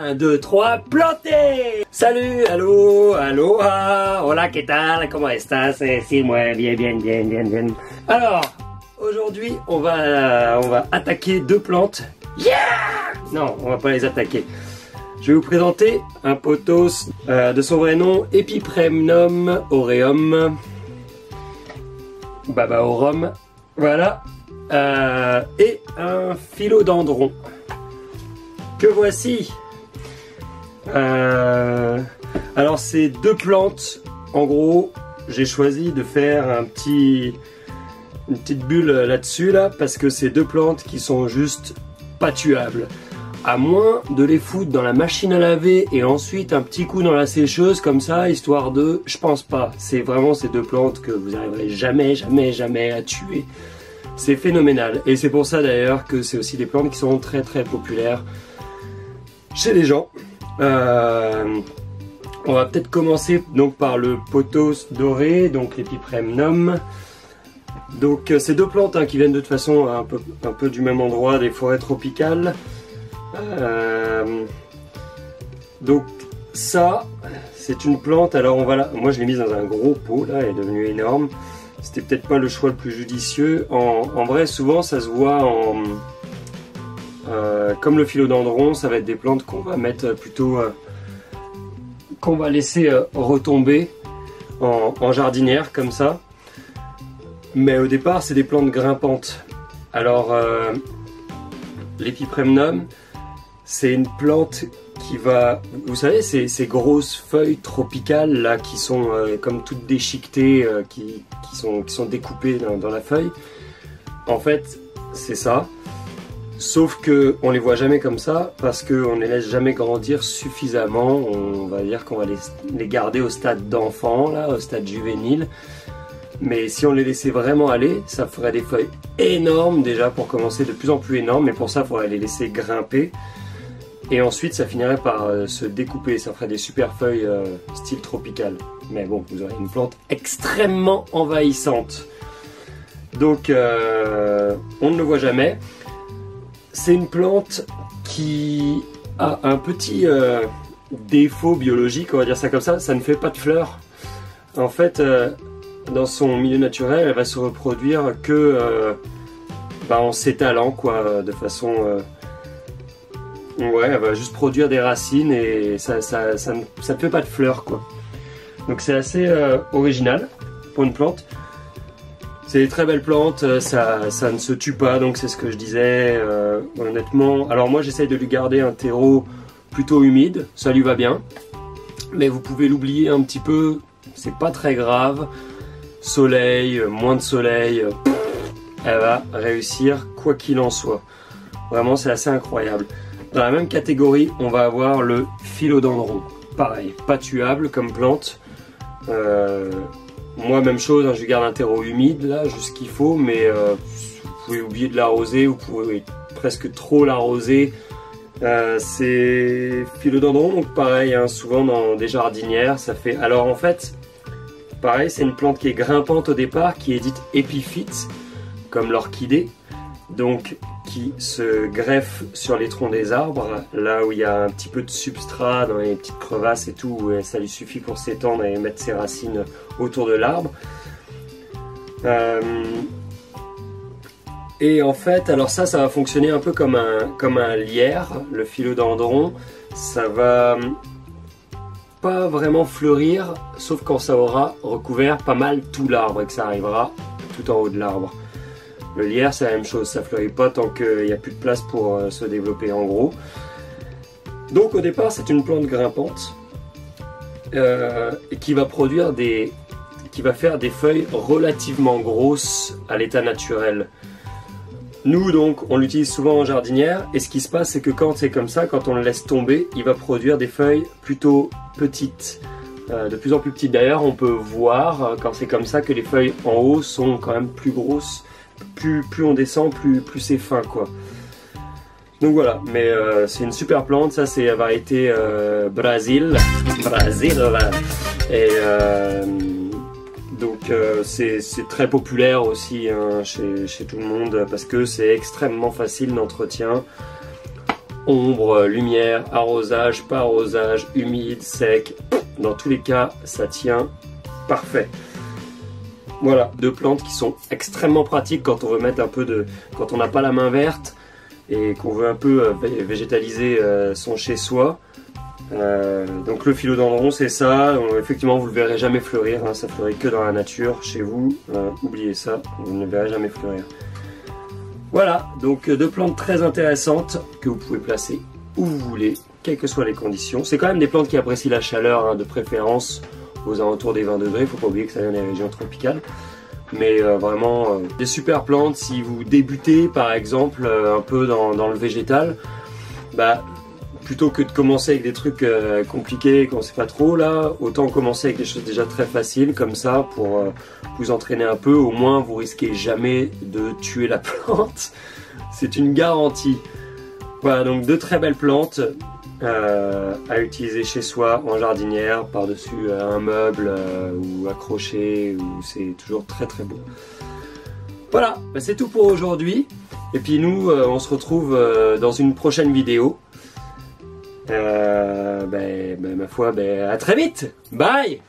1, 2, 3, planté. Salut, allô, aloha, hola, ¿qué tal? ¿Cómo estás? Si, moi, bien. Alors, aujourd'hui, on va attaquer deux plantes. Yeah! Non, on va pas les attaquer. Je vais vous présenter un pothos de son vrai nom, Epipremnum aureum, babaorum, voilà, et un philodendron que voici. Alors ces deux plantes, en gros, j'ai choisi de faire une petite bulle là-dessus là, parce que c'est deux plantes qui sont juste pas tuables. À moins de les foutre dans la machine à laver et ensuite un petit coup dans la sécheuse comme ça, histoire de... Je pense pas. C'est vraiment ces deux plantes que vous n'arriverez jamais à tuer. C'est phénoménal. Et c'est pour ça d'ailleurs que c'est aussi des plantes qui sont très populaires chez les gens. On va peut-être commencer donc par le pothos doré, donc l'Epipremnum. Donc ces deux plantes hein, qui viennent de toute façon un peu du même endroit, des forêts tropicales. Donc ça c'est une plante, alors moi je l'ai mise dans un gros pot là, elle est devenue énorme. C'était peut-être pas le choix le plus judicieux. En vrai souvent ça se voit comme le philodendron, ça va être des plantes qu'on va mettre plutôt qu'on va laisser retomber en jardinière comme ça. Mais au départ c'est des plantes grimpantes. Alors l'Epipremnum, c'est une plante qui va, vous savez, ces grosses feuilles tropicales là qui sont comme toutes déchiquetées, qui sont découpées dans la feuille. En fait, c'est ça. Sauf que on les voit jamais comme ça parce qu'on ne les laisse jamais grandir suffisamment. On va dire qu'on va les garder au stade d'enfant, là, au stade juvénile. Mais si on les laissait vraiment aller, ça ferait des feuilles énormes déjà pour commencer, de plus en plus énormes. Mais pour ça, il faudrait les laisser grimper. Et ensuite, ça finirait par se découper. Ça ferait des super feuilles style tropical. Mais bon, vous aurez une plante extrêmement envahissante. Donc, on ne le voit jamais. C'est une plante qui a un petit défaut biologique, on va dire ça comme ça. Ça ne fait pas de fleurs. En fait, dans son milieu naturel, elle va se reproduire que en s'étalant, quoi, de façon... ouais, elle va juste produire des racines et ça ne fait pas de fleurs, quoi. Donc c'est assez original pour une plante. C'est des très belles plantes, ça ne se tue pas, donc c'est ce que je disais, honnêtement. Alors moi j'essaye de lui garder un terreau plutôt humide, ça lui va bien. Mais vous pouvez l'oublier un petit peu, c'est pas très grave. Soleil, moins de soleil, elle va réussir quoi qu'il en soit. Vraiment c'est assez incroyable. Dans la même catégorie, on va avoir le philodendron. Pareil, pas tuable comme plante. Moi, même chose, hein, je garde un terreau humide, là, juste ce qu'il faut, mais vous pouvez oublier de l'arroser, vous pouvez presque trop l'arroser. C'est philodendron, donc pareil, hein, souvent dans des jardinières, ça fait... Alors en fait, pareil, c'est une plante qui est grimpante au départ, qui est dite épiphyte, comme l'orchidée. Donc qui se greffe sur les troncs des arbres, là où il y a un petit peu de substrat dans les petites crevasses et tout, où ça lui suffit pour s'étendre et mettre ses racines autour de l'arbre. Et en fait, alors ça va fonctionner un peu comme un lierre, le philodendron. Ça va pas vraiment fleurir, sauf quand ça aura recouvert pas mal tout l'arbre et que ça arrivera tout en haut de l'arbre. Le lierre c'est la même chose, ça fleurit pas tant qu'il n'y a plus de place pour se développer en gros. Donc au départ c'est une plante grimpante qui va produire qui va faire des feuilles relativement grosses à l'état naturel. Nous donc on l'utilise souvent en jardinière et ce qui se passe c'est que quand c'est comme ça, quand on le laisse tomber, il va produire des feuilles plutôt petites. De plus en plus petites d'ailleurs, on peut voir quand c'est comme ça que les feuilles en haut sont quand même plus grosses. Plus on descend, plus c'est fin quoi. Donc voilà, mais c'est une super plante, ça c'est la variété Brésil. Et donc c'est très populaire aussi hein, chez tout le monde parce que c'est extrêmement facile d'entretien. Ombre, lumière, arrosage, pas arrosage, humide, sec, dans tous les cas, ça tient parfait. Voilà, deux plantes qui sont extrêmement pratiques quand on veut mettre un peu de... quand on n'a pas la main verte et qu'on veut un peu végétaliser son chez-soi. Donc le philodendron c'est ça, effectivement vous ne le verrez jamais fleurir, hein, ça fleurit que dans la nature, chez vous, oubliez ça, vous ne le verrez jamais fleurir. Voilà, donc deux plantes très intéressantes que vous pouvez placer où vous voulez, quelles que soient les conditions. C'est quand même des plantes qui apprécient la chaleur, hein, de préférence aux alentours des 20 degrés, il ne faut pas oublier que ça vient des régions tropicales. Mais vraiment des super plantes si vous débutez par exemple un peu dans le végétal, bah, plutôt que de commencer avec des trucs compliqués qu'on ne sait pas trop là, autant commencer avec des choses déjà très faciles comme ça pour vous entraîner un peu, au moins vous risquez jamais de tuer la plante, c'est une garantie. Voilà, donc deux très belles plantes à utiliser chez soi en jardinière, par-dessus un meuble ou accroché, ou c'est toujours très très beau. Voilà, bah c'est tout pour aujourd'hui. Et puis nous, on se retrouve dans une prochaine vidéo. Ma foi, à très vite. Bye.